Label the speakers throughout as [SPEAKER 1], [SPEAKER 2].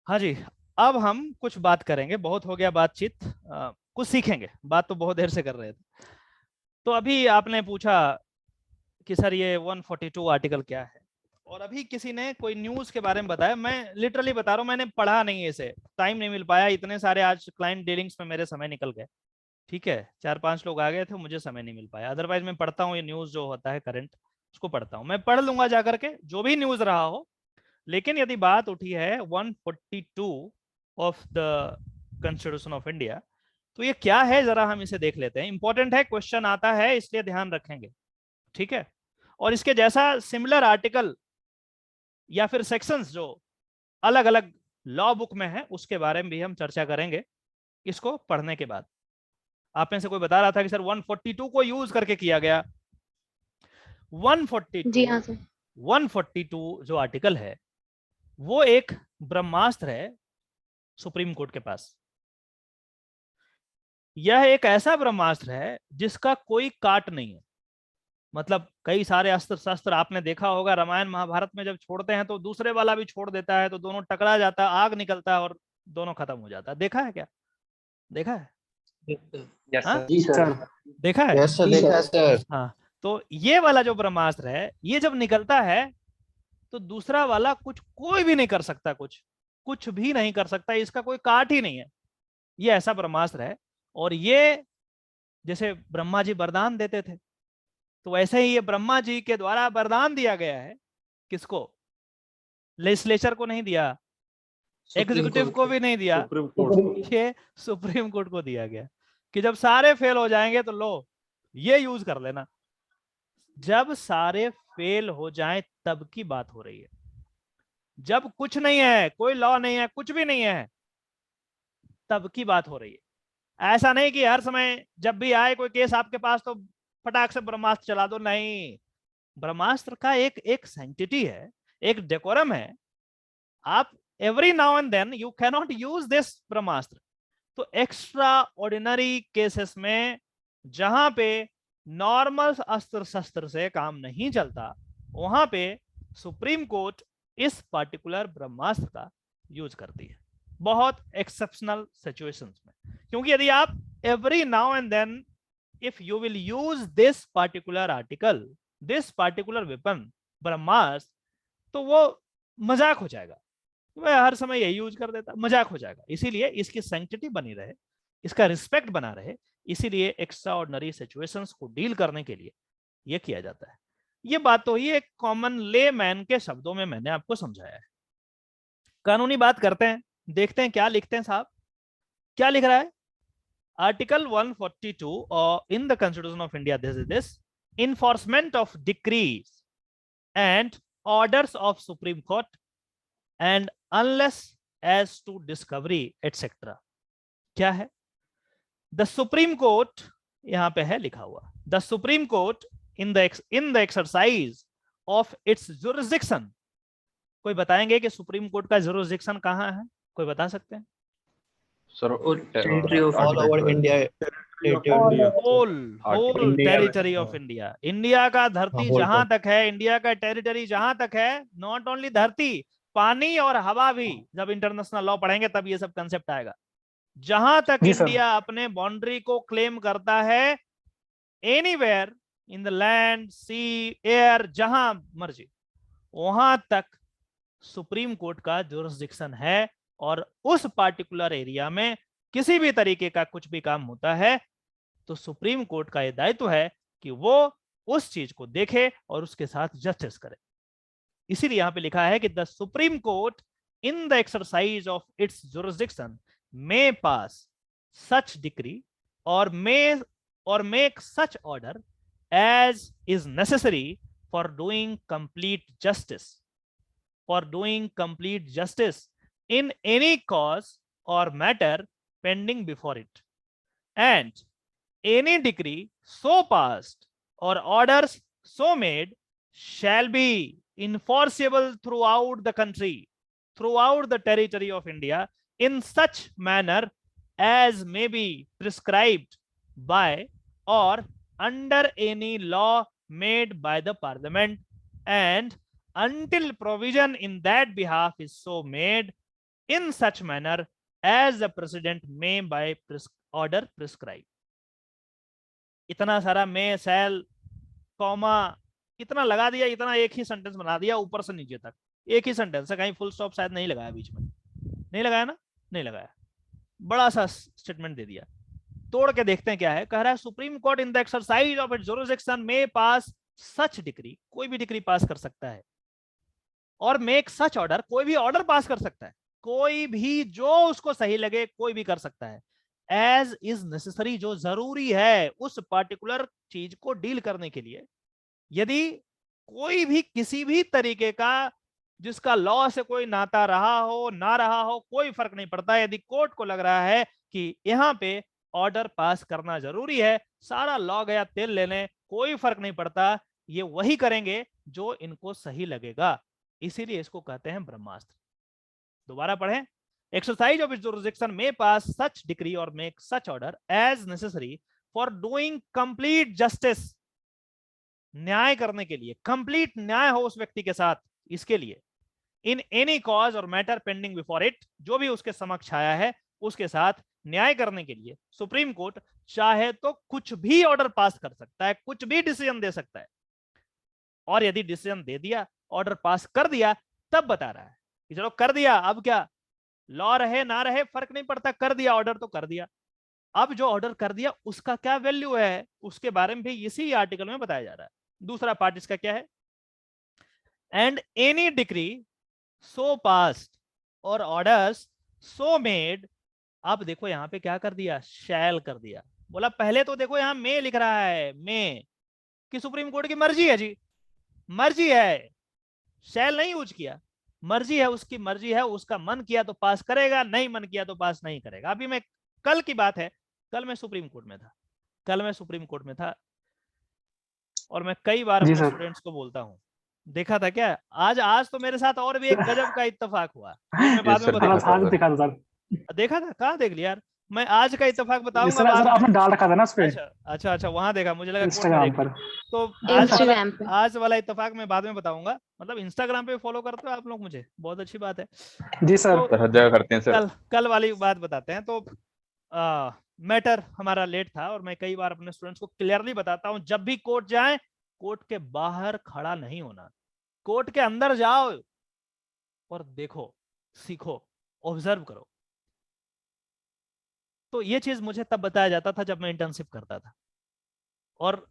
[SPEAKER 1] हाँ जी, अब हम कुछ बात करेंगे, बहुत हो गया बातचीत, कुछ सीखेंगे। बात तो बहुत देर से कर रहे थे। तो अभी आपने पूछा कि सर ये 142 आर्टिकल क्या है, और अभी किसी ने कोई न्यूज के बारे में बताया। मैं लिटरली बता रहा हूँ, मैंने पढ़ा नहीं है इसे, टाइम नहीं मिल पाया, इतने सारे आज क्लाइंट डीलिंग्स में मेरे समय निकल गए। ठीक है, 4-5 लोग आ गए थे, मुझे समय नहीं मिल पाया। अदरवाइज मैं पढ़ता हूँ ये न्यूज जो होता है करंट, उसको पढ़ता हूँ, मैं पढ़ लूंगा जाकर के जो भी न्यूज रहा हो। लेकिन यदि बात उठी है 142 of the constitution of India, तो ये क्या है जरा हम इसे देख लेते हैं। इंपॉर्टेंट है, क्वेश्चन आता है, इसलिए ध्यान रखेंगे। ठीक है, और इसके जैसा सिमिलर आर्टिकल या फिर सेक्शंस जो अलग अलग लॉ बुक में है, उसके बारे में भी हम चर्चा करेंगे इसको पढ़ने के बाद। आप में से कोई बता रहा था कि सर 142 को यूज करके किया गया। 142
[SPEAKER 2] जी हाँ सर।
[SPEAKER 1] 142 जो आर्टिकल है वो एक ब्रह्मास्त्र है सुप्रीम कोर्ट के पास। यह एक ऐसा ब्रह्मास्त्र है जिसका कोई काट नहीं है। मतलब कई सारे अस्त्र शस्त्र आपने देखा होगा रामायण महाभारत में, जब छोड़ते हैं तो दूसरे वाला भी छोड़ देता है, तो दोनों टकरा जाता है, आग निकलता है और दोनों खत्म हो जाता है। देखा है क्या? देखा है?
[SPEAKER 3] यस
[SPEAKER 1] हाँ,
[SPEAKER 3] सर।
[SPEAKER 4] जी सर।
[SPEAKER 1] देखा है?
[SPEAKER 4] यस सर, देखा है सर।
[SPEAKER 1] हाँ, तो ये वाला जो ब्रह्मास्त्र है, ये जब निकलता है तो दूसरा वाला कुछ कोई भी नहीं कर सकता, कुछ कुछ भी नहीं कर सकता, इसका कोई काट ही नहीं है। ये ऐसा ब्रह्मास्त्र है। और ये जैसे ब्रह्मा जी वरदान देते थे, तो वैसे ही ये ब्रह्मा जी के द्वारा वरदान दिया गया है। किसको? लेजिस्लेचर को नहीं दिया, एग्जीक्यूटिव को भी नहीं दिया,
[SPEAKER 3] सुप्रीम कोर्ट।
[SPEAKER 1] ये सुप्रीम कोर्ट को दिया गया कि जब सारे फेल हो जाएंगे तो लो ये यूज कर लेना। जब सारे फेल हो जाएं तब की बात हो रही है। जब कुछ नहीं है, कोई लॉ नहीं है, कुछ भी नहीं है, तब की बात हो रही है। ऐसा नहीं कि हर समय जब भी आए कोई केस आपके पास तो फटाक से ब्रह्मास्त्र चला दो, नहीं। ब्रह्मास्त्र का एक एक सैंक्टिटी है, एक डेकोरम है। आप every now and then you can not use this Brahmastra. तो एक्स्ट्रा ऑर्डिनरी केसेस में, जहां पे नॉर्मल अस्त्र शस्त्र से काम नहीं चलता, वहां पे सुप्रीम कोर्ट इस पार्टिकुलर ब्रह्मास्त्र का यूज करती है, बहुत एक्सेप्शनल सिचुएशंस में। क्योंकि यदि आप every now and then if you will use this particular article, this particular weapon, Brahmastra, तो वो मजाक हो जाएगा। वह हर समय यही यूज कर देता, मजाक हो जाएगा। इसीलिए इसकी सैंक्टिटी बनी रहे, इसका रिस्पेक्ट बना रहे, इसीलिए एक्स्ट्रा ऑर्डिनरी सिचुएशंस को डील करने के लिए यह किया जाता है। ये बात तो ही एक कॉमन ले मैन के शब्दों में मैंने आपको समझाया है। कानूनी बात करते हैं, देखते हैं क्या लिखते हैं साहब। क्या लिख रहा है article 142 in the constitution of India? This is this enforcement of decrees and orders of Supreme Court and unless as to discovery etc. क्या है? द सुप्रीम कोर्ट, यहां पे है लिखा हुआ, the Supreme court in the exercise of its jurisdiction. कोई बताएंगे कि सुप्रीम कोर्ट का जुरिसडिक्शन कहां है? कोई बता सकते हैं?
[SPEAKER 3] Sir
[SPEAKER 4] all over India.
[SPEAKER 1] Whole territory of India. India का धरती जहां तक है, इंडिया का टेरिटरी जहां तक है, नॉट ओनली धरती, पानी और हवा भी, जब इंटरनेशनल लॉ पढ़ेंगे तब ये सब कंसेप्ट आएगा। जहां तक इंडिया अपने बाउंड्री को क्लेम करता है, anywhere in the land, sea, air, जहां मर्जी, वहां तक सुप्रीम कोर्ट का जुरिसडिक्शन है। और उस पार्टिकुलर एरिया में किसी भी तरीके का कुछ भी काम होता है तो सुप्रीम कोर्ट का यह दायित्व है कि वो उस चीज को देखे और उसके साथ जस्टिस करे। इसीलिए यहां पे लिखा है कि the Supreme court in the exercise of its jurisdiction may pass such decree or make such order as is necessary for doing complete justice in any cause or matter pending before it, and any decree so passed or orders so made shall be enforceable throughout the country, throughout the territory of India, in such manner as may be prescribed by or under any law made by the parliament, and until provision in that behalf is so made, in such manner as the president may by order prescribe. इतना सारा may, shall, comma इतना लगा दिया, इतना एक ही sentence बना दिया ऊपर से नीचे तक, एक ही सेंटेंस है, कहीं फुल स्टॉप शायद नहीं लगाया बीच में, नहीं लगाया ना, नहीं लगाया, बड़ा सा स्टेटमेंट दे दिया। तोड़ के देखते हैं क्या है, कह रहा है supreme court in the exercise of its jurisdiction में पास सच डिक्री, कोई भी डिक्री पास कर सकता है, और मेक सच ऑर्डर, कोई भी ऑर्डर पास कर सकता है, कोई भी जो उसको सही लगे कोई भी कर सकता है, एज इज नेसेसरी, जो जरूरी है उस पर्टिकुलर चीज को डील करने के लिए। यदि कोई भी किसी भी तरीके का जिसका लॉ से कोई नाता रहा हो ना रहा हो कोई फर्क नहीं पड़ता, यदि कोर्ट को लग रहा है कि यहाँ पे ऑर्डर पास करना जरूरी है, सारा लॉ गया तेल लेने, कोई फर्क नहीं पड़ता, ये वही करेंगे जो इनको सही लगेगा, इसीलिए इसको कहते हैं ब्रह्मास्त्र। दोबारा पढ़ें, एक्सरसाइज ऑफ इट्स जुरिसडिक्शन में पास सच डिक्री और make such order as necessary for doing complete justice, न्याय करने के लिए, कंप्लीट न्याय हो उस व्यक्ति के साथ, इसके लिए, इन एनी कॉज और मैटर पेंडिंग बिफोर इट, जो भी उसके समक्ष आया है उसके साथ न्याय करने के लिए सुप्रीम कोर्ट चाहे तो कुछ भी ऑर्डर पास कर सकता है, कुछ भी डिसीजन दे सकता है, और यदि डिसीजन दे दिया, ऑर्डर पास कर दिया, तब बता रहा है कि चलो कर दिया, अब क्या लॉ रहे ना रहे फर्क नहीं पड़ता, कर दिया ऑर्डर तो कर दिया। अब जो ऑर्डर कर दिया उसका क्या वैल्यू है उसके बारे में भी इसी आर्टिकल में बताया जा रहा है। दूसरा पार्ट इसका क्या है, and any decree so passed और ऑर्डर्स सो मेड, अब देखो यहां पे क्या कर दिया, शैल कर दिया, बोला पहले तो देखो यहां मे लिख रहा है, मे कि सुप्रीम कोर्ट की मर्जी है जी, मर्जी है, शैल नहीं यूज किया, मर्जी है, उसकी मर्जी है, उसका मन किया तो पास करेगा, नहीं मन किया तो पास नहीं करेगा। अभी मैं कल की बात है, कल मैं सुप्रीम कोर्ट में था, और मैं कई बार अपने स्टूडेंट्स को बोलता हूँ, देखा था क्या आज तो मेरे साथ और भी एक गजब का इत्तेफाक हुआ, मैं बाद में बताऊंगा। देखा था, कहाँ देख लिया यार, मैं आज का इत्तेफाक बताऊंगा बाद में।
[SPEAKER 2] आपने डाल रखा था ना उस पे,
[SPEAKER 1] अच्छा वहां देखा, मुझे लगा
[SPEAKER 2] इंस्टाग्राम पर,
[SPEAKER 1] तो आज वाला इत्तेफाक मैं बाद में बताऊंगा। मतलब इंस्टाग्राम पे फॉलो करते हो आप लोग मुझे, बहुत अच्छी बात है
[SPEAKER 2] जी सर,
[SPEAKER 1] तो
[SPEAKER 3] हर जगह करते हैं सर।
[SPEAKER 1] कल वाली बात बताते हैं। तो मैटर हमारा लेट था, और मैं कई बार अपने स्टूडेंट्स को क्लियरली बताता हूं, जब भी कोर्ट जाए कोर्ट के बाहर खड़ा नहीं होना, कोर्ट के अंदर जाओ और देखो, सीखो, ऑब्जर्व करो। तो ये चीज मुझे तब बताया जाता था जब मैं इंटर्नशिप करता था, और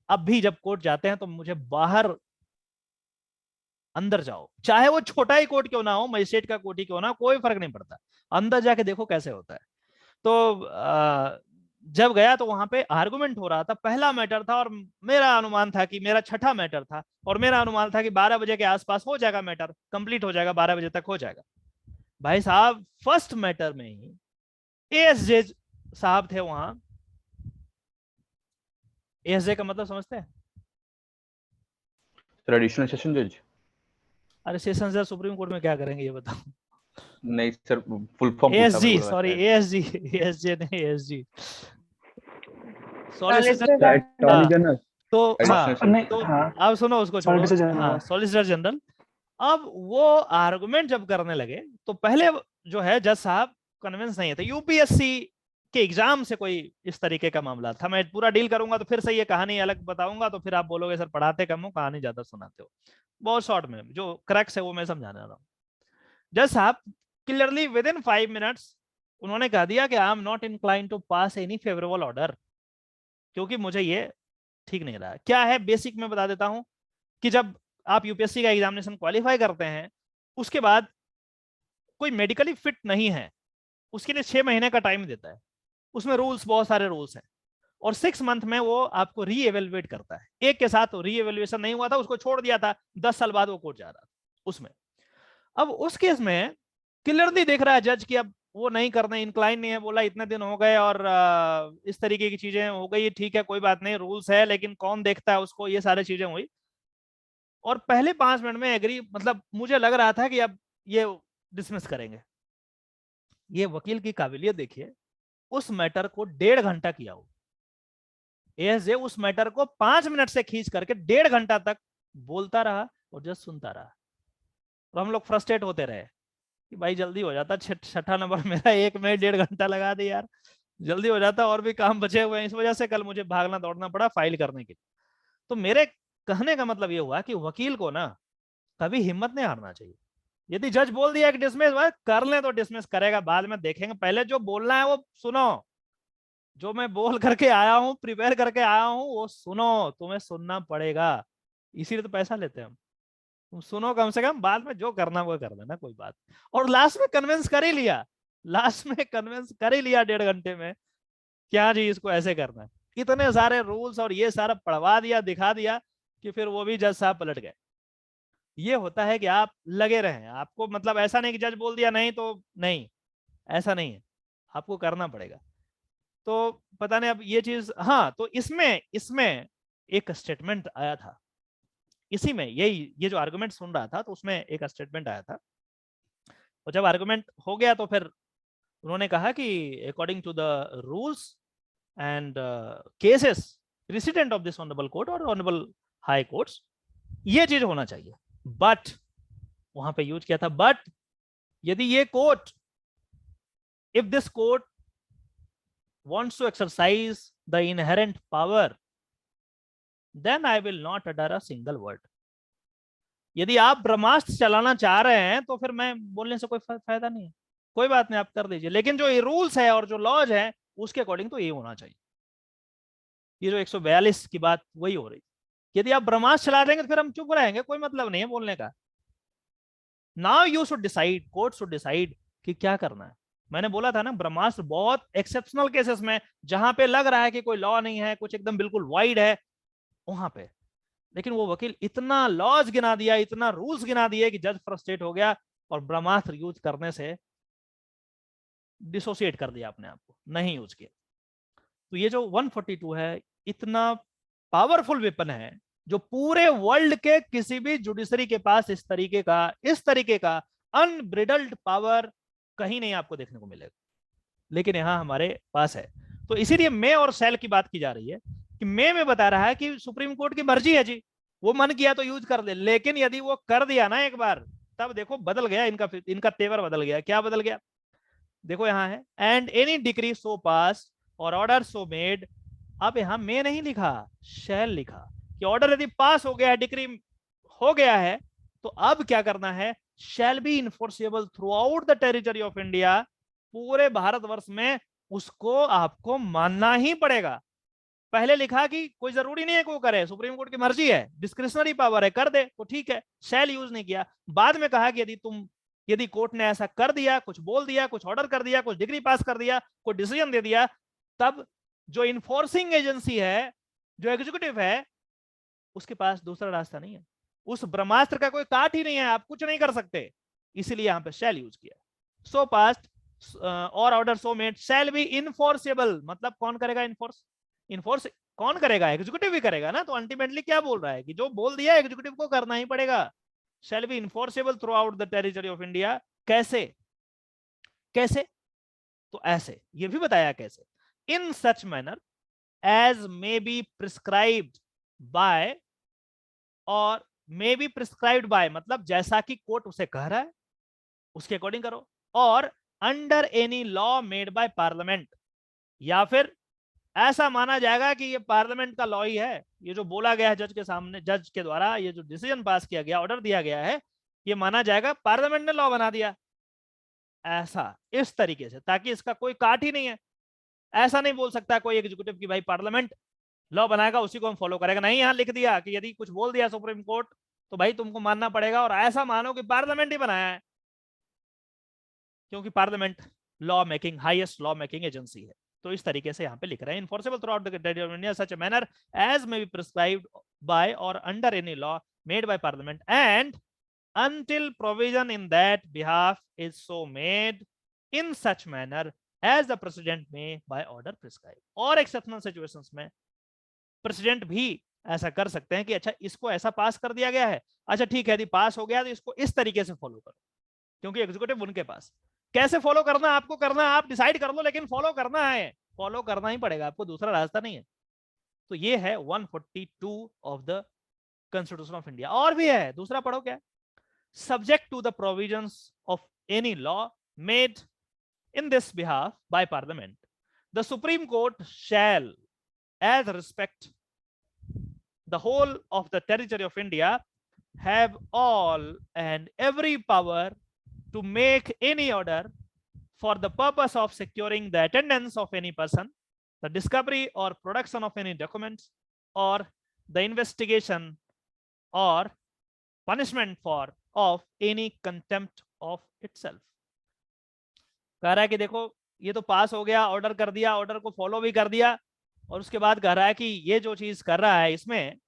[SPEAKER 1] अब भी जब कोर्ट जाते हैं तो मुझे बाहर अंदर जाओ, चाहे वो छोटा ही कोर्ट क्यों ना हो, मजिस्ट्रेट का कोर्ट ही क्यों ना हो, कोई फर्क नहीं पड़ता, अंदर जाके देखो कैसे होता है। तो जब गया तो वहां पे आर्गुमेंट हो रहा था, पहला मैटर था, और मेरा अनुमान था कि मेरा छठा मैटर था, और मेरा अनुमान था कि 12 बजे के आसपास हो जाएगा, मैटर कंप्लीट हो जाएगा, 12 बजे तक हो जाएगा। भाई साहब फर्स्ट मैटर में ही एएसजे साहब थे वहां। एएसजे का मतलब समझते हैं?
[SPEAKER 3] एडिशनल सेशन जज।
[SPEAKER 1] अरे सेशन जज सुप्रीम कोर्ट में क्या करेंगे ये बताओ?
[SPEAKER 3] नहीं sir, full form
[SPEAKER 1] ASG, sorry ASJ नहीं, एएसजी सॉलिसिटर जनरल। तो अब सुनो उसको छोड़ो, सॉलिसिटर जनरल। अब वो आर्गुमेंट जब करने लगे तो पहले जो है जज साहब कन्विंस नहीं थे, यूपीएससी के एग्जाम से कोई इस तरीके का मामला था। मैं पूरा डील करूंगा तो फिर से ये कहानी अलग बताऊंगा, तो फिर आप बोलोगे सर पढ़ाते कम हो, कहानी ज्यादा सुनाते हो। बहुत शॉर्ट में जो क्रैक्स है वो मैं समझाने रहा हूँ। जज साहब क्लियरली विद इन 5 मिनट्स उन्होंने कह दिया कि I am not inclined to pass any favourable order, क्योंकि मुझे ये ठीक नहीं रहा। क्या है बेसिक में बता देता हूं कि जब आप यूपीएससी का एग्जामिनेशन क्वालिफाई करते हैं, उसके बाद कोई मेडिकली फिट नहीं है, उसके लिए 6 महीने का टाइम देता है, उसमें रूल्स, बहुत सारे रूल्स हैं, और 6 मंथ में वो आपको री एवेल्युएट करता है। एक के साथ री एवेल्युएशन नहीं हुआ था, उसको छोड़ दिया था, 10 साल बाद वो कोर्ट जा रहा था उसमें। अब उस केस में क्लियरली देख रहा है जज कि अब वो नहीं करने इंक्लाइन नहीं है, बोला इतने दिन हो गए और इस तरीके की चीजें हो गई, ठीक है कोई बात नहीं, रूल्स है, लेकिन कौन देखता है उसको, ये सारी चीजें हुई। और पहले 5 मिनट में एग्री, मतलब मुझे लग रहा था कि अब ये डिसमिस करेंगे। ये वकील की काबिलियत देखिए, उस मैटर को 1.5 घंटा किया हो, एएसजे उस मैटर को 5 मिनट से खींच करके 1.5 घंटा तक बोलता रहा और जज सुनता रहा, और हम लोग फ्रस्ट्रेट होते रहे कि भाई जल्दी हो जाता, छठा नंबर मेरा 1 मिनट 1.5 घंटा लगा दे यार, जल्दी हो जाता, और भी काम बचे हुए हैं, इस वजह से कल मुझे भागना दौड़ना पड़ा फाइल करने के लिए। तो मेरे कहने का मतलब ये हुआ कि वकील को ना कभी हिम्मत नहीं हारना चाहिए। यदि जज बोल दिया कि डिसमिस, कर ले तो डिसमिस करेगा, बाद में देखेंगे, पहले जो बोलना है वो सुनो, जो मैं बोल करके आया हूं, प्रिपेयर करके आया हूं, वो सुनो, तुम्हें सुनना पड़ेगा, इसीलिए तो पैसा लेते हैं हम। तुम सुनो कम से कम, बाद में जो करना वो कर लेना, कोई बात। और लास्ट में कन्विंस कर ही लिया, लास्ट में कन्विंस कर ही लिया 1.5 घंटे में, क्या जी इसको ऐसे करना है, इतने सारे रूल्स और ये सारा पढ़वा दिया, दिखा दिया, कि फिर वो भी जज साहब पलट गए। ये होता है कि आप लगे रहें, आपको मतलब ऐसा नहीं कि जज बोल दिया नहीं तो नहीं, ऐसा नहीं है, आपको करना पड़ेगा। तो पता नहीं अब ये चीज, हाँ, तो इसमें इसमें एक स्टेटमेंट आया था, इसी में यही ये जो आर्गुमेंट सुन रहा था तो उसमें एक स्टेटमेंट आया था, और जब आर्गुमेंट हो गया तो फिर उन्होंने कहा कि according to the rules and cases president of this honourable court और ऑनरेबल हाई कोर्ट्स, ये चीज होना चाहिए। बट वहां पे यूज किया था बट, यदि ये court, if this court wants to exercise the inherent power, then I will not utter a single word. यदि आप ब्रह्मास्त्र चलाना चाह रहे हैं तो फिर मैं बोलने से कोई फायदा नहीं है, कोई बात नहीं, आप कर दीजिए, लेकिन जो ये रूल्स है और जो लॉज है उसके अकॉर्डिंग तो ये होना चाहिए। ये जो 142 की बात वही हो रही, यदि आप ब्रह्मास्त्र चला देंगे तो फिर हम चुप रहेंगे, कोई मतलब नहीं है बोलने का। Now you should decide, court should decide कि क्या करना है। मैंने बोला था ना, ब्रह्मास्त्र बहुत एक्सेप्शनल केसेस में, जहां पे लग रहा है कि कोई लॉ नहीं है, कुछ एकदम बिल्कुल वाइड है, वहां पे। लेकिन वो वकील इतना लॉज गिना दिया, इतना रूल्स गिना दिए कि जज फ्रस्ट्रेट हो गया और ब्रह्मास्त्र यूज करने से डिसोसिएट कर दिया अपने आप को, नहीं यूज किया। तो ये जो 142 है, इतना पावरफुल वेपन है, जो पूरे वर्ल्ड के किसी भी जुडिशरी के पास इस तरीके का अनब्रिडल्ड पावर कहीं नहीं आपको देखने को मिलेगा, लेकिन यहां हमारे पास है। तो इसीलिए मे और सेल की बात की जा रही है कि मे में बता रहा है कि सुप्रीम कोर्ट की मर्जी है जी, वो मन किया तो यूज कर दे, लेकिन यदि वो कर दिया ना एक बार, तब देखो बदल गया इनका तेवर बदल गया। क्या बदल गया, देखो यहां है, एंड एनी डिग्री सो पास और ऑर्डर सो मेड। अब यहां मे नहीं लिखा, शैल लिखा, कि ऑर्डर यदि पास हो गया है, डिग्री हो गया है, तो अब क्या करना है, shall be enforceable throughout the territory of India, पूरे भारतवर्ष में उसको आपको मानना ही पड़ेगा। पहले लिखा कि कोई जरूरी नहीं है कि वो करे, सुप्रीम कोर्ट की मर्जी है, डिस्क्रिशनरी पावर है, कर दे तो ठीक है, शैल यूज नहीं किया। बाद में कहा कि यदि कोर्ट ने ऐसा कर दिया, कुछ बोल दिया, कुछ ऑर्डर कर दिया, कुछ डिग्री पास कर दिया, कोई डिसीजन दे दिया, तब जो इन्फोर्सिंग एजेंसी है, जो एग्जीक्यूटिव है, उसके पास दूसरा रास्ता नहीं है, उस ब्रह्मास्त्र का कोई काट ही नहीं है, आप कुछ नहीं कर सकते, इसीलिए यहां पे शैल यूज किया। So passed or order so made shall be enforceable, मतलब कौन करेगा इनफोर्स कौन करेगा, एग्जीक्यूटिव भी करेगा ना। तो अल्टीमेटली क्या बोल रहा है कि जो बोल दिया एग्जीक्यूटिव को करना ही पड़ेगा। Shall be enforceable throughout the territory of India. कैसे कैसे, तो ऐसे, ये भी बताया कैसे, in such manner as may be prescribed by, or may be prescribed bye मतलब जैसा कि कोर्ट उसे कह रहा है उसके अकॉर्डिंग करो, और under any law made by parliament, या फिर ऐसा माना जाएगा कि ये पार्लियामेंट का लॉ ही है, ये जो बोला गया है जज के सामने, जज के द्वारा ये जो डिसीजन पास किया गया, ऑर्डर दिया गया है, ये माना जाएगा पार्लियामेंट ने लॉ बना दिया, ऐसा इस तरीके से, ताकि इसका कोई काट ही नहीं है। ऐसा नहीं बोल सकता कोई एग्जीक्यूटिव की भाई पार्लियामेंट लॉ बनाएगा उसी को हम फॉलो करेगा, नहीं, यहां लिख दिया कि यदि कुछ बोल दिया सुप्रीम कोर्ट तो भाई तुमको मानना पड़ेगा, और ऐसा मानो कि पार्लियामेंट ही बनाया है, क्योंकि parliament law making highest law making agency है। तो इस तरीके से यहां पे लिख रहे हैं, enforceable throughout the territory of India such a manner as may be prescribed by or under any law made by Parliament and until provision in that behalf is so made in such manner as the president may by order prescribe। और exceptional situations में president भी ऐसा कर सकते हैं कि अच्छा इसको ऐसा पास कर दिया गया है, अच्छा ठीक है, यदि पास हो गया तो इसको इस तरीके से फॉलो करो, क्योंकि एग्जीक्यूटिव उनके पास कैसे फॉलो करना आपको करना है, आप डिसाइड कर लो, लेकिन फॉलो करना है, फॉलो करना ही पड़ेगा आपको, दूसरा रास्ता नहीं है। तो ये है 142 of the constitution of India. और भी है, दूसरा पढ़ो क्या, subject to the provisions of any law made in this behalf by Parliament, the Supreme Court shall, as respect the whole of the territory of India, have all and every power to make any order for the purpose of securing the attendance of any person, the discovery or production of any documents, or the investigation or punishment for of any contempt of itself. कह रहा है कि देखो ये तो पास हो गया, order कर दिया, ऑर्डर को फॉलो भी कर दिया, और उसके बाद कह रहा है कि ये जो चीज कर रहा है इसमें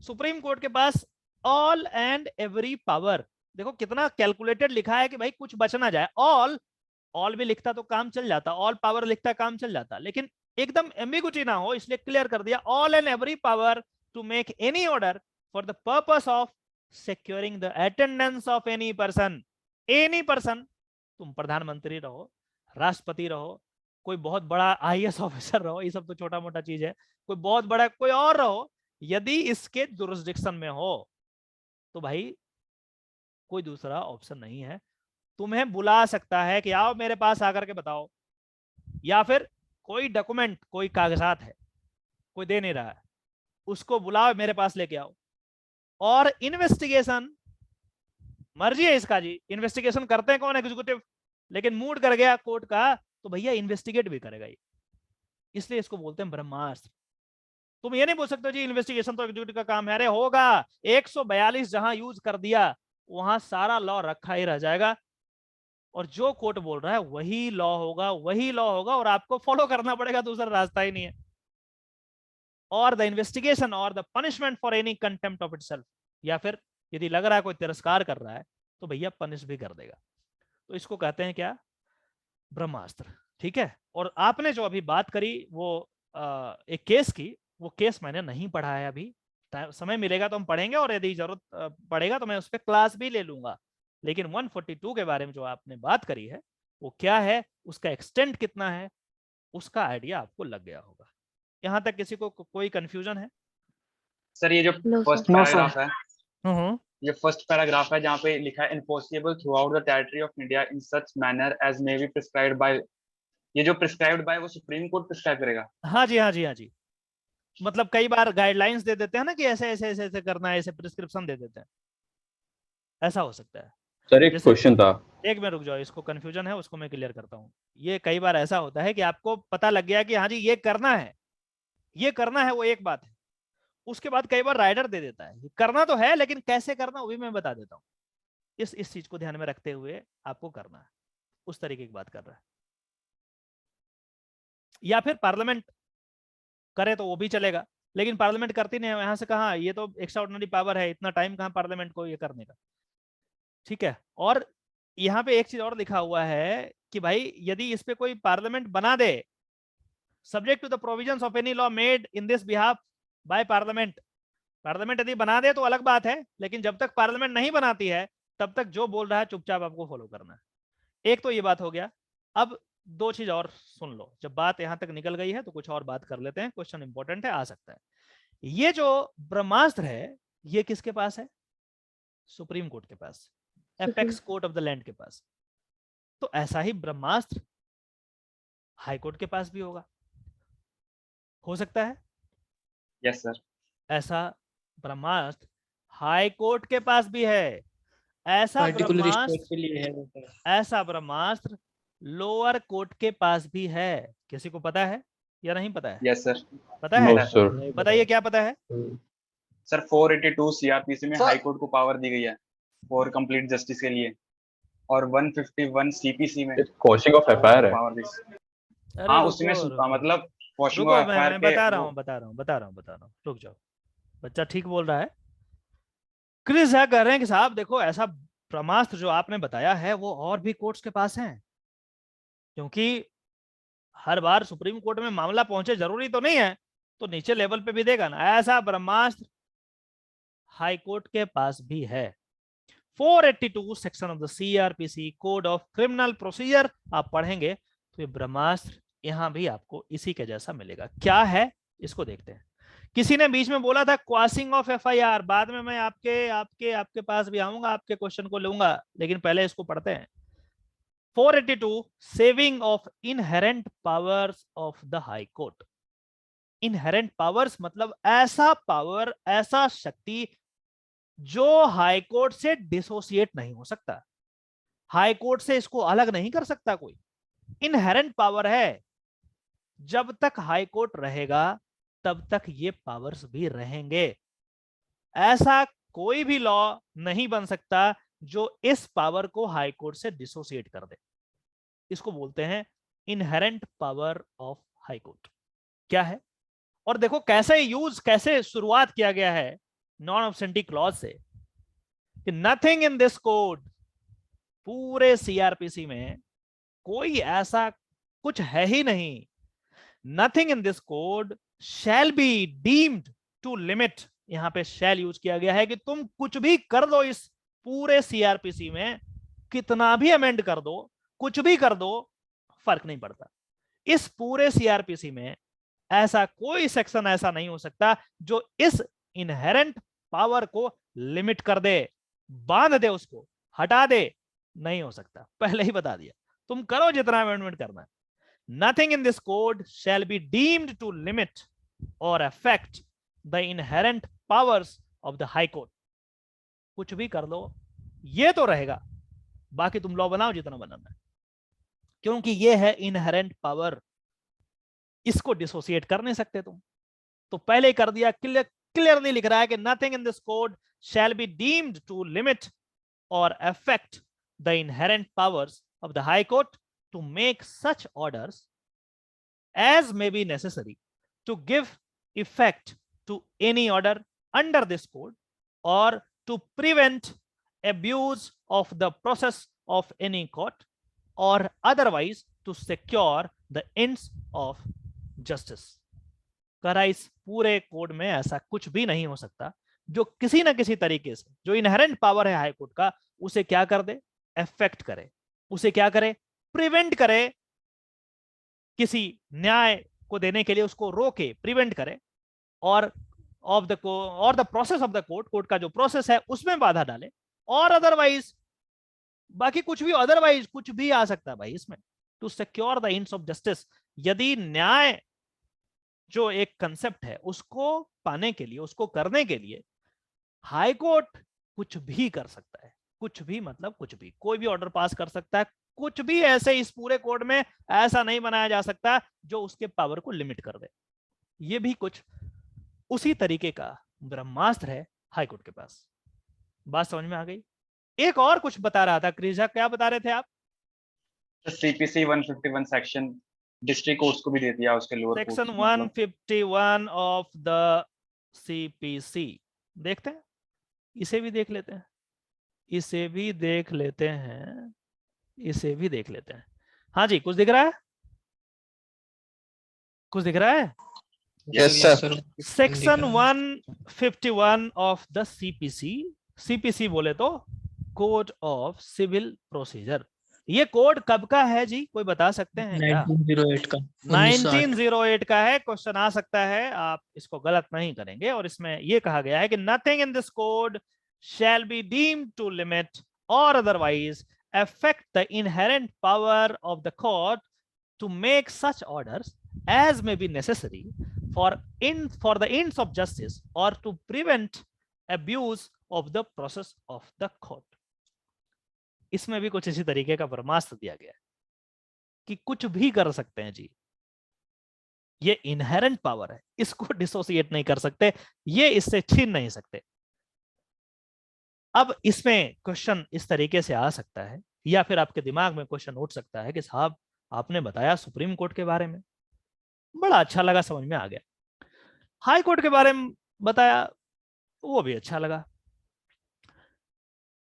[SPEAKER 1] सुप्रीम कोर्ट के पास ऑल एंड एवरी पावर, देखो कितना कैलकुलेटेड लिखा है कि भाई कुछ बच ना जाए। ऑल भी लिखता तो काम चल जाता, ऑल पावर लिखता काम चल जाता, लेकिन एकदम एम्बिगुइटी ना हो इसलिए क्लियर कर दिया, all and every power to make any order for the purpose of securing the attendance of any person. Any person, तुम प्रधानमंत्री रहो, राष्ट्रपति रहो, कोई बहुत बड़ा आईएएस ऑफिसर रहो, ये सब तो छोटा मोटा चीज है, कोई बहुत बड़ा कोई और रहो, यदि इसके जुरिस्डिक्शन में हो तो भाई कोई दूसरा ऑप्शन नहीं है, तुम्हें बुला सकता है कि आओ मेरे पास आकर के बताओ, या फिर कोई डॉक्यूमेंट कोई कागजात है कोई दे नहीं रहा है उसको बुलाओ मेरे पास लेके आओ, और इन्वेस्टिगेशन मर्जी है इसका जी, इन्वेस्टिगेशन करते हैं कौन, एग्जीक्यूटिव, लेकिन मूड कर गया कोर्ट का तो भैया इन्वेस्टिगेट भी करेगा ये, इसलिए इसको बोलते हैं ब्रह्मास्त्र। तुम ये नहीं बोल सकते जी इन्वेस्टिगेशन तो एग्जीक्यूटिव का काम है, अरे होगा, 142 जहां यूज कर दिया वहां सारा लॉ रखा ही रह जाएगा, और जो कोर्ट बोल रहा है वही लॉ होगा, वही लॉ होगा, और आपको फॉलो करना पड़ेगा, दूसरा रास्ता ही नहीं है। और द इन्वेस्टिगेशन और the punishment for any contempt of itself, या फिर यदि लग रहा है कोई तिरस्कार कर रहा है तो भैया पनिश भी कर देगा, तो इसको कहते हैं क्या, ब्रह्मास्त्र। ठीक है, और आपने जो अभी बात करी वो एक केस की, वो केस मैंने नहीं पढ़ा है अभी, समय मिलेगा तो हम पढ़ेंगे, और यदि जरूरत पड़ेगा तो मैं उस पर क्लास भी ले लूंगा, लेकिन 142 के बारे में जो आपने बात करी है वो क्या है, उसका एक्सटेंट कितना है, उसका आइडिया आपको लग गया होगा। यहाँ तक किसी को कोई कंफ्यूजन है?
[SPEAKER 2] सर ये जो फर्स्ट पैराग्राफ है,
[SPEAKER 1] हम्म,
[SPEAKER 2] ये फर्स्ट पैराग्राफ है जहाँ पे लिखा है enforceable throughout the territory of India in such manner as may be prescribed by, ये जो प्रिस्क्राइब्ड बाय वो सुप्रीम कोर्ट प्रिस्क्राइब करेगा?
[SPEAKER 1] हाँ जी, हाँ जी, हाँ जी, मतलब कई बार गाइडलाइंस दे देते हैं ना कि ऐसे ऐसे ऐसे ऐसे करना है, ऐसे प्रिस्क्रिप्शन दे देते हैं, ऐसा हो सकता है।
[SPEAKER 3] सर एक क्वेश्चन था,
[SPEAKER 1] एक मिनट रुक जाओ, इसको कंफ्यूजन है उसको मैं क्लियर करता हूँ। ये कई बार ऐसा होता है कि आपको पता लग गया कि हाँ जी ये करना है, ये करना है, वो एक बात है, उसके बाद कई बार राइडर दे देता है करना तो है लेकिन कैसे करना वो भी मैं बता देता हूँ, इस चीज को ध्यान में रखते हुए आपको करना है, उस तरीके की बात कर रहा है। या फिर पार्लियामेंट करे तो वो भी चलेगा, लेकिन पार्लियामेंट करती नहीं है, यहां से कहा ये तो एक्स्ट्रा ऑर्डिनरी पावर है, इतना टाइम कहां पार्लियामेंट को ये करने का। ठीक है, और यहाँ पे एक चीज और लिखा हुआ है कि भाई यदि इस पे कोई पार्लियामेंट बना दे, subject to the provisions of any law made in this behalf by Parliament, Parliament यदि बना दे तो अलग बात है, लेकिन जब तक पार्लियामेंट नहीं बनाती है तब तक जो बोल रहा है चुपचाप आपको फॉलो करना है। एक तो ये बात हो गया। अब दो चीज और सुन लो, जब बात यहां तक निकल गई है तो कुछ और बात कर लेते हैं, क्वेश्चन इंपॉर्टेंट है, आ सकता है। ये जो ब्रह्मास्त्र है ये किसके पास है? सुप्रीम कोर्ट के पास, apex court of the land के पास। तो ऐसा ही ब्रह्मास्त्र हाई कोर्ट के पास भी होगा, हो सकता है?
[SPEAKER 2] Yes sir.
[SPEAKER 1] ऐसा ब्रह्मास्त्र हाई कोर्ट के पास भी है, ऐसा ब्रह्मास्त्र लोअर कोर्ट के पास भी है। किसी को पता है या नहीं पता है?
[SPEAKER 2] Yes sir.
[SPEAKER 1] पता है?
[SPEAKER 3] No, sir.
[SPEAKER 1] बताइए क्या पता है?
[SPEAKER 2] सर 482 सीआरपीसी में हाई कोर्ट को पावर दी गई है फॉर कंप्लीट जस्टिस के लिए, और 151 सीपीसी में
[SPEAKER 3] क्वेश्चन ऑफ एफआईआर है।
[SPEAKER 2] पावर दी।
[SPEAKER 1] अरे
[SPEAKER 2] हाँ
[SPEAKER 1] रुको,
[SPEAKER 2] उसमें
[SPEAKER 1] रुको,
[SPEAKER 2] मतलब क्वेश्चन
[SPEAKER 1] रुको,
[SPEAKER 2] ऑफ एफआईआर
[SPEAKER 1] मैं
[SPEAKER 2] के
[SPEAKER 1] बता रहा हूँ, रुक जाओ, बच्चा ठीक बोल रहा है। क्रिस है कह रहे हैं कि साहब देखो ऐसा ब्रह्मास्त्र जो आपने बताया है वो और भी कोर्ट्स के पास है, क्योंकि हर बार सुप्रीम कोर्ट में मामला पहुंचे जरूरी तो नहीं है, तो नीचे लेवल पे भी देगा ना। ऐसा ब्रह्मास्त्र हाई कोर्ट के पास भी है। 482 section of the CrPC code of criminal procedure आप पढ़ेंगे तो ये ब्रह्मास्त्र यहां भी आपको इसी के जैसा मिलेगा। क्या है इसको देखते हैं। किसी ने बीच में बोला था क्वासिंग ऑफ एफआईआर, बाद में मैं आपके पास भी आऊंगा, आपके क्वेश्चन को लूंगा, लेकिन पहले इसको पढ़ते हैं। 482 saving of inherent powers of the high court. Inherent powers मतलब ऐसा पावर, ऐसा शक्ति जो हाई कोर्ट से डिसोसिएट नहीं हो सकता, हाई कोर्ट से इसको अलग नहीं कर सकता कोई। इनहेरेंट पावर है, जब तक हाई कोर्ट रहेगा तब तक ये पावर्स भी रहेंगे। ऐसा कोई भी लॉ नहीं बन सकता जो इस पावर को हाई कोर्ट से डिसोसिएट कर दे। इसको बोलते हैं inherent power of high court. क्या है, और देखो कैसे शुरुआत किया गया है नॉन ऑब्सेंटी क्लॉज से, कि नथिंग इन दिस कोड, पूरे सीआरपीसी में कोई ऐसा कुछ है ही नहीं। Nothing in this code shall be deemed to limit, यहां पे शैल यूज किया गया है कि तुम कुछ भी कर दो इस पूरे सीआरपीसी में, कितना भी अमेंड कर दो, कुछ भी कर दो, फर्क नहीं पड़ता। इस पूरे सीआरपीसी में ऐसा कोई सेक्शन ऐसा नहीं हो सकता जो इस इनहेरेंट पावर को लिमिट कर दे, बांध दे, उसको हटा दे, नहीं हो सकता। पहले ही बता दिया, तुम करो जितना अमेंडमेंट करना है। Nothing in this code shall be deemed to limit or affect the inherent powers of the high court. कुछ भी कर लो, ये तो रहेगा, बाकी तुम लॉ बनाओ जितना बनाना है, क्योंकि ये है इनहेरेंट पावर, इसको डिसोसिएट कर नहीं सकते तुम। तो पहले ही कर दिया, क्लियरली लिख रहा है कि nothing in this code shall be deemed to limit or affect the inherent powers of the high court to make such orders as may be necessary to give effect to any order under this code or to prevent abuse of the process of any court or otherwise to secure the ends of justice। करा इस पूरे code में ऐसा कुछ भी नहीं हो सकता जो किसी ना किसी तरीके से जो इनहेरेंट पावर है हाई कोर्ट का, उसे क्या कर दे, अफेक्ट करे, उसे क्या करे, प्रिवेंट करे, किसी न्याय को देने के लिए उसको रोके, प्रिवेंट करे, और the process of the court का जो प्रोसेस है उसमें बाधा डाले, और अदरवाइज बाकी कुछ भी, अदरवाइज कुछ भी आ सकता है भाई इसमें, to secure the ends of justice. यदि न्याय जो एक कंसेप्ट है उसको पाने के लिए, उसको करने के लिए हाई कोर्ट कुछ भी कर सकता है, कुछ भी मतलब कुछ भी, कोई भी ऑर्डर पास कर सकता है, कुछ भी ऐसे इस पूरे कोड में ऐसा नहीं बनाया जा सकता जो उसके पावर को लिमिट कर दे। ये भी कुछ उसी तरीके का ब्रह्मास्त्र है हाई कोर्ट के पास। बात समझ में आ गई? एक और कुछ बता रहा था क्रिजा, क्या बता रहे थे आप?
[SPEAKER 2] सीपीसी 151 सेक्शन डिस्ट्रिक्ट कोर्ट्स को भी दे दिया उसके lower court.
[SPEAKER 1] Section 151 of the CPC देखते हैं, इसे भी देख लेते हैं, इसे भी देख लेते हैं, इसे भी देख लेते हैं। हाँ जी, कुछ दिख रहा है? कुछ दिख रहा है?
[SPEAKER 4] Yes, sir.
[SPEAKER 1] Section 151 of the CPC, CPC बोले तो कोड ऑफ सिविल प्रोसीजर। ये कोड कब का है जी, कोई बता सकते हैं क्या?
[SPEAKER 5] 1908 का।
[SPEAKER 1] 1908 का है। क्वेश्चन आ सकता है, आप इसको गलत नहीं करेंगे। और इसमें ये कहा गया है कि nothing in this code shall be deemed to limit और otherwise affect the inherent power of the court to make such orders as may be necessary for the ends of justice or to prevent abuse of the process of the court। इसमें भी कुछ इसी तरीके का ब्रह्मास्त्र दिया गया है कि कुछ भी कर सकते हैं जी, ये इनहेरेंट पावर है, इसको डिसोसिएट नहीं कर सकते, ये इससे छीन नहीं सकते। अब इसमें क्वेश्चन इस तरीके से आ सकता है, या फिर आपके दिमाग में क्वेश्चन उठ सकता है कि साहब आपने बताया सुप्रीम कोर्ट के बारे में, बड़ा अच्छा लगा, समझ में आ गया। हाई कोर्ट के बारे में बताया, वो भी अच्छा लगा।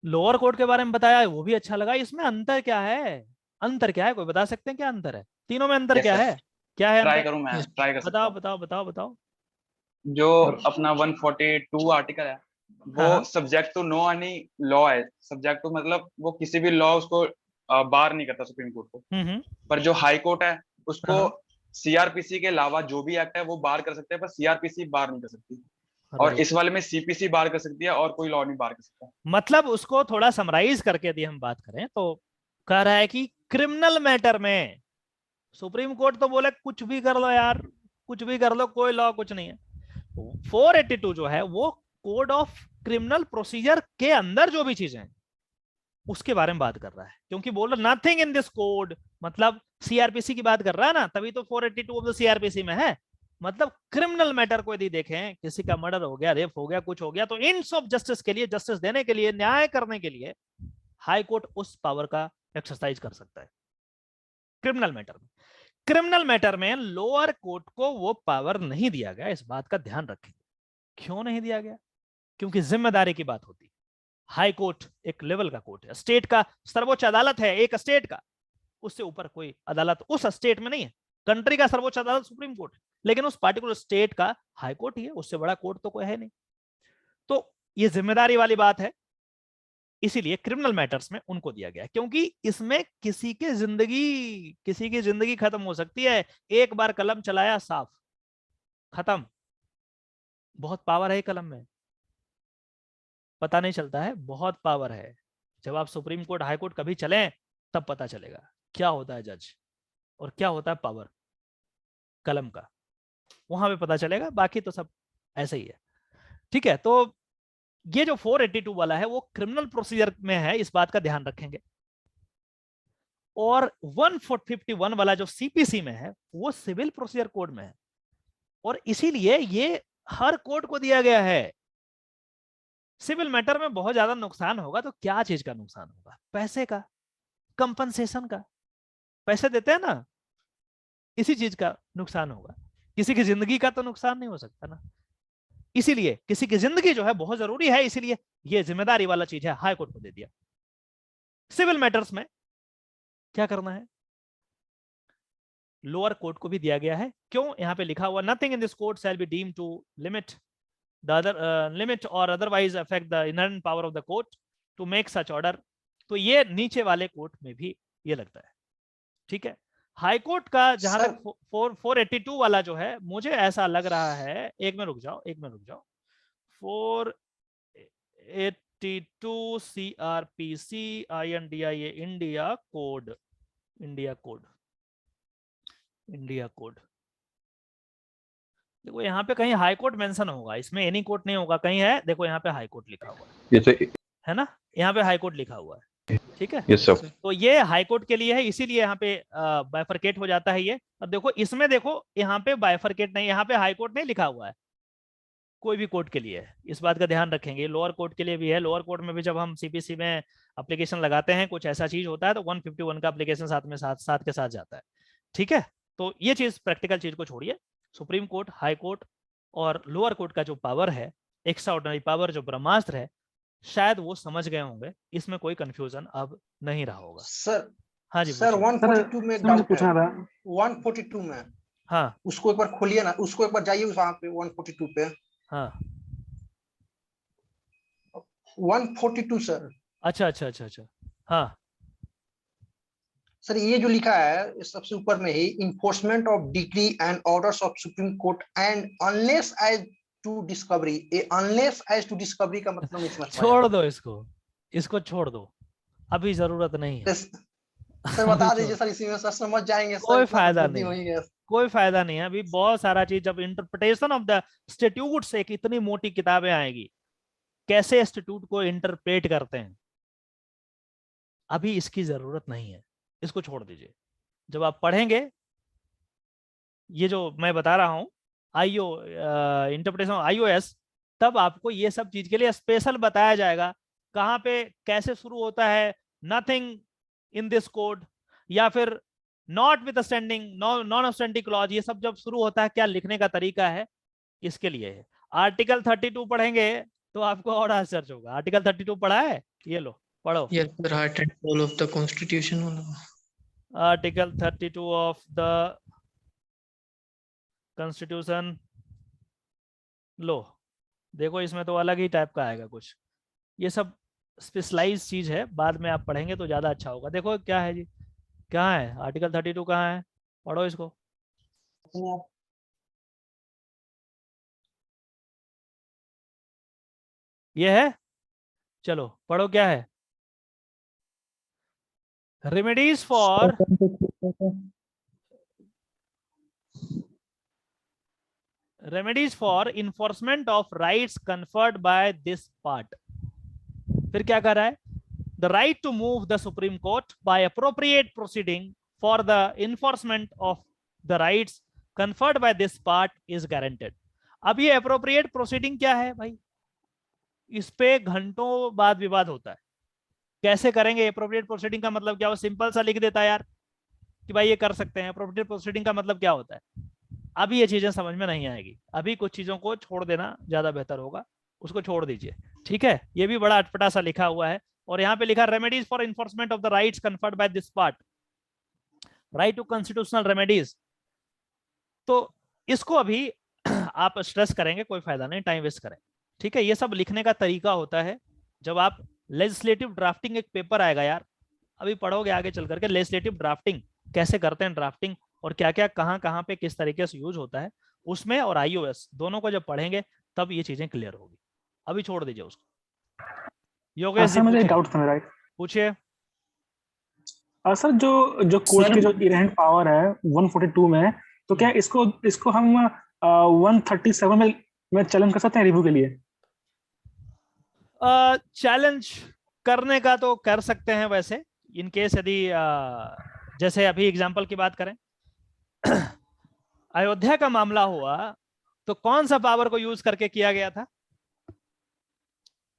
[SPEAKER 1] लोअर कोर्ट के बारे में बताया, वो भी अच्छा लगा। इसमें अंतर क्या है? अंतर क्या है, कोई बता सकते हैं क्या अंतर है? तीनों में अंतर क्या है? क्या है?
[SPEAKER 2] ट्राई करूं मैं? ट्राई कर सकता
[SPEAKER 1] बताओ
[SPEAKER 2] हूं।
[SPEAKER 1] बताओ बताओ बताओ।
[SPEAKER 2] जो अपना 142 आर्टिकल है वो
[SPEAKER 1] हाँ।
[SPEAKER 2] Subject to no any law है। सब्जेक्ट टू मतलब वो किसी भी लॉ उसको बार नहीं करता सुप्रीम कोर्ट को। पर जो हाई कोर्ट है उसको
[SPEAKER 1] हाँ।
[SPEAKER 2] सीआरपीसी के अलावा जो भी एक्ट है वो बार कर सकते हैं, पर सीआरपीसी बार नहीं कर सकती। और
[SPEAKER 1] Right.
[SPEAKER 2] इस वाले में सीपीसी बार कर सकती है और कोई लॉ नहीं बार कर सकता।
[SPEAKER 1] मतलब उसको थोड़ा समराइज करके यदि हम बात करें तो कह रहा है कि क्रिमिनल मैटर में सुप्रीम कोर्ट तो बोले कुछ भी कर लो यार, कुछ भी कर लो, कोई लॉ कुछ नहीं है। 482 जो है वो कोड ऑफ क्रिमिनल प्रोसीजर के अंदर जो भी चीजें हैं उसके बारे में बात कर रहा है, क्योंकि बोल रहा नथिंग इन दिस कोड, मतलब सीआरपीसी की बात कर रहा है ना, तभी तो 482 ऑफ द सीआरपीसी में है। मतलब क्रिमिनल मैटर को यदि देखें, किसी का मर्डर हो गया, रेप हो गया, कुछ हो गया, तो इंड्स ऑफ जस्टिस के लिए, जस्टिस देने के लिए, न्याय करने के लिए हाई कोर्ट उस पावर का एक्सरसाइज कर सकता है क्रिमिनल मैटर में। क्रिमिनल मैटर में लोअर कोर्ट को वो पावर नहीं दिया गया, इस बात का ध्यान रखें। क्यों नहीं दिया गया? क्योंकि जिम्मेदारी की बात होती है। हाई कोर्ट एक लेवल का कोर्ट है, स्टेट का सर्वोच्च अदालत है, एक स्टेट का, उससे ऊपर कोई अदालत उस स्टेट में नहीं है। कंट्री का सर्वोच्च अदालत सुप्रीम कोर्ट है, लेकिन उस पार्टिकुलर स्टेट का हाई कोर्ट ही है, उससे बड़ा कोर्ट तो कोई है नहीं। तो ये जिम्मेदारी वाली बात है, इसीलिए क्रिमिनल मैटर्स में उनको दिया गया, क्योंकि इसमें किसी की जिंदगी खत्म हो सकती है। एक बार कलम चलाया, साफ, खत्म। बहुत पावर है कलम में, पता नहीं चलता है, बहुत पावर है। जब आप सुप्रीम कोर्ट हाई कोर्ट कभी चलें तब पता चलेगा क्या होता है जज और क्या होता है पावर कलम का, वहां पे पता चलेगा। बाकी तो सब ऐसे ही है। ठीक है, तो ये जो 482 वाला है वो क्रिमिनल प्रोसीजर में है, इस बात का ध्यान रखेंगे। और 151 वाला जो सीपीसी में है वो सिविल प्रोसीजर कोड में है, और इसीलिए ये हर कोर्ट को दिया गया है। सिविल मैटर में बहुत ज्यादा नुकसान होगा तो क्या चीज का नुकसान होगा? पैसे का, कंपनसेशन का। पैसे देते हैं ना, इसी चीज का नुकसान होगा। किसी की जिंदगी का तो नुकसान नहीं हो सकता ना। इसीलिए किसी की जिंदगी जो है बहुत जरूरी है, इसीलिए ये जिम्मेदारी वाला चीज है, हाई कोर्ट को दे दिया। सिविल मैटर्स में क्या करना है, लोअर कोर्ट को भी दिया गया है। क्यों? यहां पे लिखा हुआ nothing in this court shall be deemed to limit the other limit or otherwise affect the inherent power of the court to make such order। तो ये नीचे वाले कोर्ट में भी ये लगता है। ठीक है, हाई कोर्ट का जहां तक 482 वाला जो है, मुझे ऐसा लग रहा है, एक में रुक जाओ 482 CRPC INDIA India code, India code. देखो यहाँ पे कहीं हाई कोर्ट मेंशन होगा, इसमें एनी कोर्ट नहीं होगा, कहीं है, देखो यहाँ पे हाई कोर्ट लिखा हुआ है ना, यहाँ पे हाई कोर्ट लिखा हुआ है। ठीक है,
[SPEAKER 3] यस सर।
[SPEAKER 1] तो ये हाई कोर्ट के लिए है, इसीलिए यहाँ पे बाइफरकेट हो जाता है ये। और देखो इसमें, देखो यहाँ पे बाइफरकेट नहीं, यहाँ पे हाई कोर्ट नहीं लिखा हुआ है, कोई भी कोर्ट के लिए है, इस बात का ध्यान रखेंगे। लोअर कोर्ट के लिए भी है, लोअर कोर्ट में भी जब हम सीपीसी में एप्लीकेशन लगाते हैं, कुछ ऐसा चीज होता है तो 151 का एप्लीकेशन साथ के साथ जाता है। ठीक है, तो ये चीज, प्रैक्टिकल चीज को छोड़िए, सुप्रीम कोर्ट, हाई कोर्ट और लोअर कोर्ट का जो पावर है, एक्स्ट्रा ऑर्डिनरी पावर, जो ब्रह्मास्त्र है, शायद वो समझ गए होंगे, इसमें कोई कंफ्यूजन अब नहीं रहा होगा।
[SPEAKER 4] सर
[SPEAKER 1] हाँ जी,
[SPEAKER 4] सर 142 में डाउट है। 142 में,
[SPEAKER 1] हाँ
[SPEAKER 4] उसको एक बार खोलिए ना, उसको एक बार जाइए वहां पे 142 पे।
[SPEAKER 1] हाँ,
[SPEAKER 4] 142 सर।
[SPEAKER 1] अच्छा, हाँ
[SPEAKER 4] सर ये जो लिखा है सबसे ऊपर में ही, enforcement of decree and orders of supreme court and unless as to discovery, ये अनलेस एज टू डिस्कवरी का मतलब नहीं समझ पाया।
[SPEAKER 1] छोड़ दो इसको छोड़ दो, अभी जरूरत नहीं है।
[SPEAKER 4] सर बता दीजिए सर, इसी में सर समझ जाएंगे।
[SPEAKER 1] कोई फायदा नहीं, कोई फायदा नहीं है, अभी बहुत सारा चीज, जब इंटरप्रिटेशन ऑफ द स्टैट्यूट्स, एक इतनी मोटी किताबें आएगी, कैसे स्टैट्यूट को इंटरप्रेट करते हैं, अभी इसकी जरूरत नहीं है, इसको छोड़ दीजिए। जब आप पढ़ेंगे ये जो मैं बता रहा हूं, आईओ इंटरप्रिटेशन आईओएस, तब आपको ये सब चीज के लिए स्पेशल बताया जाएगा, कहां पे कैसे शुरू होता है नथिंग इन दिस कोड, या फिर not with standing, non standing clause, ये सब जब शुरू होता है क्या लिखने का तरीका है, इसके लिए है। आर्टिकल 32 पढ़ेंगे तो आपको और आश्चर्य होगा। आर्टिकल 32 पढ़ा है? ये लो पढ़ो।
[SPEAKER 5] Yes, sir, heart and soul of the constitution होना।
[SPEAKER 1] आर्टिकल 32 ऑफ द कॉन्स्टिट्यूशन, लो देखो, इसमें तो अलग ही टाइप का आएगा कुछ, ये सब स्पेशलाइज चीज है, बाद में आप पढ़ेंगे तो ज्यादा अच्छा होगा। देखो क्या है जी, कहाँ है आर्टिकल 32, कहाँ है, पढ़ो इसको। ये है, चलो पढ़ो क्या है। Remedies for enforcement of rights conferred by this part. फिर क्या कर रहा है, the right to move the Supreme Court by appropriate proceeding for the enforcement of the rights conferred by this part is guaranteed. अब ये appropriate proceeding क्या है भाई, इस पे घंटों बाद विवाद होता है। कैसे करेंगे अप्रोप्रिएट प्रोसीडिंग का मतलब क्या, वो सिंपल सा लिख देता है यार कि भाई ये कर सकते हैं। अप्रोप्रिएट प्रोसीडिंग का मतलब क्या होता है, अभी ये चीजें समझ में नहीं आएगी, अभी कुछ चीजों को छोड़ देना ज्यादा बेहतर होगा, उसको छोड़ दीजिए, ठीक है। ये भी बड़ा अटपटा सा लिखा हुआ है, और यहाँ पे लिखा remedies for enforcement of the rights conferred by this part, right to constitutional remedies. तो इसको अभी आप स्ट्रेस करेंगे, कोई फायदा नहीं, टाइम वेस्ट करें, ठीक है। ये सब लिखने का तरीका होता है। जब आप लेजिस्लेटिव ड्राफ्टिंग, एक पेपर आएगा यार, अभी पढ़ोगे आगे चल करके लेजिस्लेटिव ड्राफ्टिंग कैसे करते हैं, ड्राफ्टिंग और क्या क्या कहाँ पे किस तरीके से यूज होता है, उसमें और आईओएस दोनों को जब पढ़ेंगे तब ये चीजें क्लियर होगी। अभी छोड़ दीजिए उसको। योगेश जी
[SPEAKER 6] मुझे
[SPEAKER 1] पूछिए,
[SPEAKER 6] डाउट था मेरा।
[SPEAKER 1] पूछिए।
[SPEAKER 6] सर जो कोर्ट की जो इनहेरेंट पावर है 142 में, तो क्या इसको हम 137 में चैलेंज कर सकते हैं रिव्यू के लिए?
[SPEAKER 1] चैलेंज करने का तो कर सकते हैं वैसे, इन केस यदि जैसे अभी एग्जांपल की बात करें, अयोध्या का मामला हुआ तो कौन सा पावर को यूज करके किया गया था?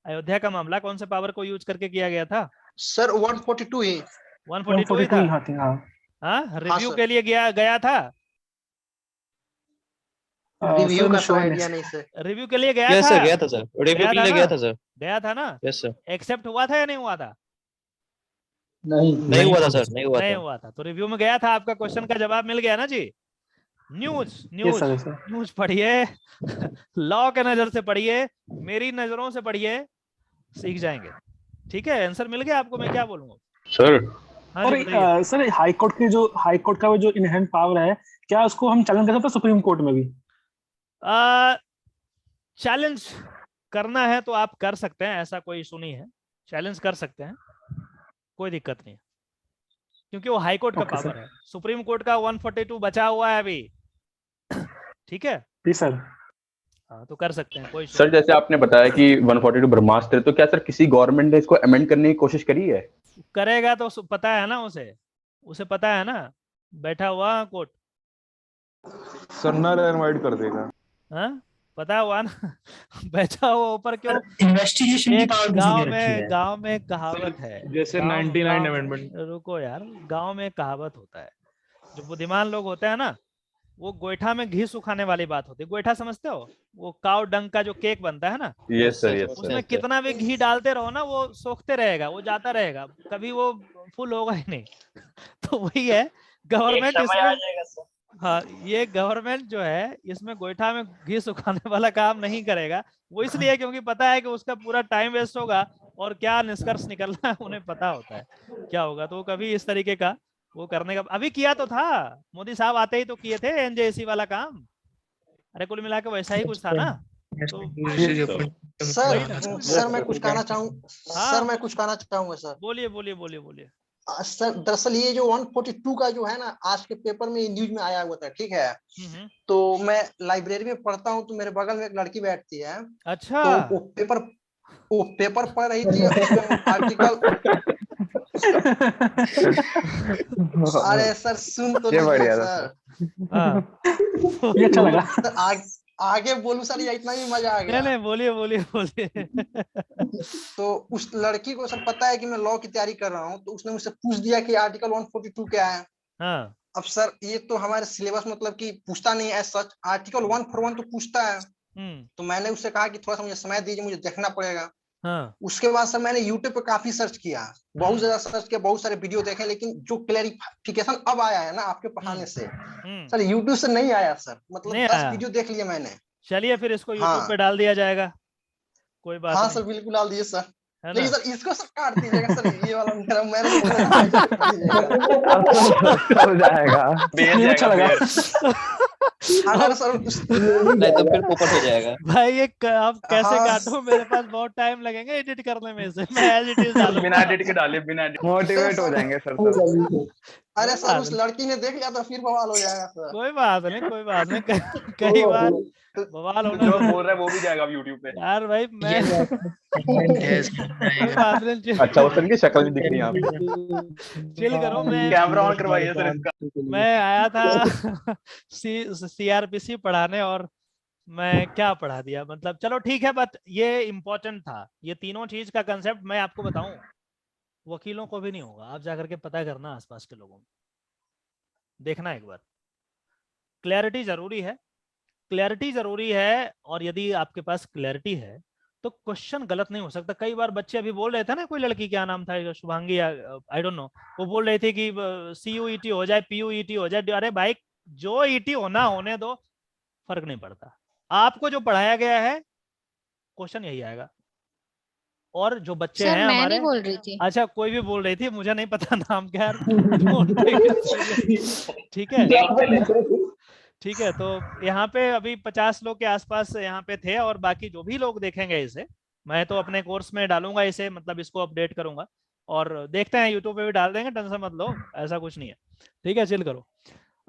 [SPEAKER 1] अयोध्या का मामला कौन से पावर को यूज करके किया गया था?
[SPEAKER 4] सर 142 ही
[SPEAKER 1] 142 ही था। हाँ, रिव्यू के लिए गया था।
[SPEAKER 4] रिव्यू का तो आइडिया नहीं सर।
[SPEAKER 1] रिव्यू के लिए गया था।
[SPEAKER 7] सर गया था सर, रिव्यू के लिए गया था सर।
[SPEAKER 1] गया था ना?
[SPEAKER 7] Yes sir.
[SPEAKER 1] एक्सेप्ट हुआ था या नहीं हुआ था?
[SPEAKER 7] नहीं हुआ था सर, नहीं
[SPEAKER 1] हुआ था। तो रिव्यू में गया था, आपका क्वेश्चन का जवाब मिल गया ना जी। न्यूज पढ़िए, लॉ के नजर से पढ़िए, मेरी नजरों से पढ़िए, सीख जाएंगे, ठीक है। आंसर मिल गया आपको, मैं क्या बोलूंगा
[SPEAKER 3] सर।
[SPEAKER 6] हाँ सर, हाई कोर्ट का जो इनहेरेंट पावर है, क्या उसको हम चैलेंज कर सकते हैं सुप्रीम कोर्ट में भी?
[SPEAKER 1] चैलेंज करना है तो आप कर सकते हैं, ऐसा कोई इशू नहीं है, चैलेंज कर सकते हैं, कोई दिक्कत नहीं है, क्योंकि वो हाई कोर्ट का पावर है। सुप्रीम कोर्ट का 142 बचा हुआ है अभी, ठीक है
[SPEAKER 6] जी सर।
[SPEAKER 1] हाँ, तो कर सकते हैं, कोई
[SPEAKER 3] सर जैसे आपने बताया कि 142 ब्रह्मास्त्र है, तो क्या सर किसी गवर्नमेंट ने इसको अमेंड करने की कोशिश करी है?
[SPEAKER 1] करेगा तो पता है ना, उसे पता है ना, बैठा हुआ कोर्ट।
[SPEAKER 8] सर नल इनवाइट कर देगा।
[SPEAKER 1] हाँ, पता हुआ ना बैठा हुआ ऊपर। क्यों?
[SPEAKER 5] इन्वेस्टिगेशन की पावर किसी ने रखी है।
[SPEAKER 1] गांव में कहावत है,
[SPEAKER 8] जैसे 99 अमेंडमेंट।
[SPEAKER 1] रुको यार, गांव में कहावत होता है, जो बुद्धिमान लोग होते हैं ना, वो गोईठा में घी सुखाने वाली बात होती है। गोईठा समझते हो, वो काव डंग का जो केक बनता है ना,
[SPEAKER 3] यस सर, यस
[SPEAKER 1] उसमें कितना भी घी डालते रहो ना, वो सोखते रहेगा, वो जाता रहेगा, कभी वो फुल होगा ही नहीं। तो वही है गवर्नमेंट इसमें। हाँ, ये गवर्नमेंट जो है इसमें गोईठा में घी सुखाने वाला काम नहीं करेगा। वो इसलिए क्योंकि पता है कि उसका पूरा टाइम वेस्ट होगा और क्या निष्कर्ष निकलना है उन्हें पता होता है क्या होगा। तो कभी इस तरीके का वो करने का, अभी किया तो था, मोदी साहब आते ही तो किए थे एनजेसी वाला काम। अरे कुल मिला के वैसा ही कुछ था ना। तो
[SPEAKER 4] सर मैं कुछ कहना चाहूंगा सर।
[SPEAKER 1] बोलिए।
[SPEAKER 4] सर दरअसल ये जो 142 का जो है ना, आज के पेपर में न्यूज में आया हुआ था, ठीक है। तो मैं लाइब्रेरी में पढ़ता हूँ, तो मेरे बगल में एक लड़की बैठती है।
[SPEAKER 1] अच्छा।
[SPEAKER 4] तो वो पेपर पढ़ रही थी, आर्टिकल। अरे सर सुन तो लीजिए सर।
[SPEAKER 6] ये अच्छा लगा।
[SPEAKER 4] आगे बोलूं सर या इतना ही मजा आ गया?
[SPEAKER 1] नहीं, बोलिए।
[SPEAKER 4] तो उस लड़की को सर पता है कि मैं लॉ की तैयारी कर रहा हूँ, तो उसने मुझसे पूछ दिया कि आर्टिकल 142 क्या है।
[SPEAKER 1] हाँ।
[SPEAKER 4] अब सर ये तो हमारे सिलेबस मतलब कि पूछता नहीं है सच, आर्टिकल 141 तो पूछता है। तो मैंने उससे कहा कि थोड़ा सा मुझे समय दीजिए, मुझे देखना पड़ेगा।
[SPEAKER 1] हाँ।
[SPEAKER 4] उसके बाद सर मैंने यूट्यूब पे काफी सर्च किया, बहुत ज्यादा सर्च किया, बहुत सारे वीडियो देखे, लेकिन जो क्लैरिफिकेशन अब आया है ना आपके पढ़ाने से, सर यूट्यूब से नहीं आया सर। मतलब 10 वीडियो देख लिए मैंने।
[SPEAKER 1] चलिए फिर इसको यूट्यूब पे डाल दिया जाएगा, कोई बात नहीं।
[SPEAKER 4] हाँ सर बिल्कुल डाल दिए सर।
[SPEAKER 1] लेकिन
[SPEAKER 4] सर इसको सर काट दीजिएगा सर, ये वाला मैंने
[SPEAKER 3] हो जाएगा।
[SPEAKER 6] अच्छा लगा।
[SPEAKER 4] अगर सर
[SPEAKER 7] नहीं तो फिर पोपट हो जाएगा।
[SPEAKER 1] भाई ये आप कैसे
[SPEAKER 4] हाँ।
[SPEAKER 1] काटो, मेरे पास बहुत टाइम लगेंगे एडिट करने में इसे, मैं एज इट इज डालूंगा।
[SPEAKER 2] बिना एडिट के डालिए, बिना edit।
[SPEAKER 8] मोटिवेट हो जाएंगे सर सब।
[SPEAKER 4] अरे सर उस लड़की ने देख लिया तो फिर बवाल हो जाएगा सर।
[SPEAKER 1] कोई बात नहीं, कोई बात नहीं, कई बार बवाल होना
[SPEAKER 2] जो
[SPEAKER 1] जरूरी
[SPEAKER 2] बोल रहा है वो भी जाएगा अब यूट्यूब पे।
[SPEAKER 1] यार भाई मैं
[SPEAKER 5] ये
[SPEAKER 1] कोई बात नहीं,
[SPEAKER 3] अच्छा वो सर की शक्ल नहीं दिख रही यहाँ पे।
[SPEAKER 1] चिल करो। मैं
[SPEAKER 2] कैमरा ऑन करवाइए सर इसका।
[SPEAKER 1] मैं आया था सीआरपीसी पढ़ाने और मैं क्या पढ़ा दिया, मतलब चलो ठीक है, बट ये इम्पोर्टेंट था। ये तीनों चीज का कंसेप्ट मैं आपको बताऊं, वकीलों को भी नहीं होगा, आप जाकर के पता करना आसपास के लोगों में, देखना एक बार। क्लैरिटी जरूरी है, क्लैरिटी जरूरी है, और यदि आपके पास क्लैरिटी है तो क्वेश्चन गलत नहीं हो सकता। कई बार बच्चे अभी बोल रहे थे ना, कोई लड़की, क्या नाम था, शुभांगी, आई डोंट नो, वो बोल रही थी कि CUET हो जाए, PUET हो जाए। अरे भाई जो ET होना होने दो, फर्क नहीं पड़ता। आपको जो पढ़ाया गया है क्वेश्चन यही आएगा। और जो बच्चे
[SPEAKER 9] सर
[SPEAKER 1] हैं
[SPEAKER 9] मैं
[SPEAKER 1] हमारे,
[SPEAKER 9] नहीं बोल रही थी।
[SPEAKER 1] अच्छा कोई भी बोल रही थी, मुझे नहीं पता नाम क्या है। Don't take it seriously, ठीक है ठीक है। तो यहाँ पे अभी 50 लोग के आसपास यहाँ पे थे, और बाकी जो भी लोग देखेंगे इसे, मैं तो अपने कोर्स में डालूंगा इसे, मतलब इसको अपडेट करूंगा, और देखते हैं यूट्यूब पे भी डाल देंगे, टेंशन मत लो, ऐसा कुछ नहीं है, ठीक है, चिल करो।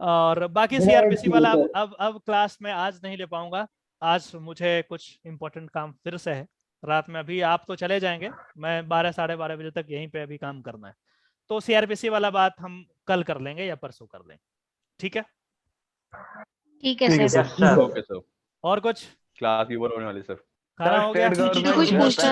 [SPEAKER 1] और बाकी CRPC वाला अब क्लास में आज नहीं ले पाऊंगा, आज मुझे कुछ इंपॉर्टेंट काम फिर से है रात में। अभी आप तो चले जाएंगे, मैं 12 साढ़े 12 बजे तक यहीं पे अभी काम करना है, तो CRPC वाला बात हम कल कर लेंगे या परसों कर लेंगे, ठीक है।
[SPEAKER 9] ठीक है सर।
[SPEAKER 3] ओके सर,
[SPEAKER 1] और कुछ
[SPEAKER 3] क्लास ओवर होने वाली सर।
[SPEAKER 1] खाना हो गया?
[SPEAKER 8] State government
[SPEAKER 9] कुछ
[SPEAKER 8] में
[SPEAKER 9] पूछना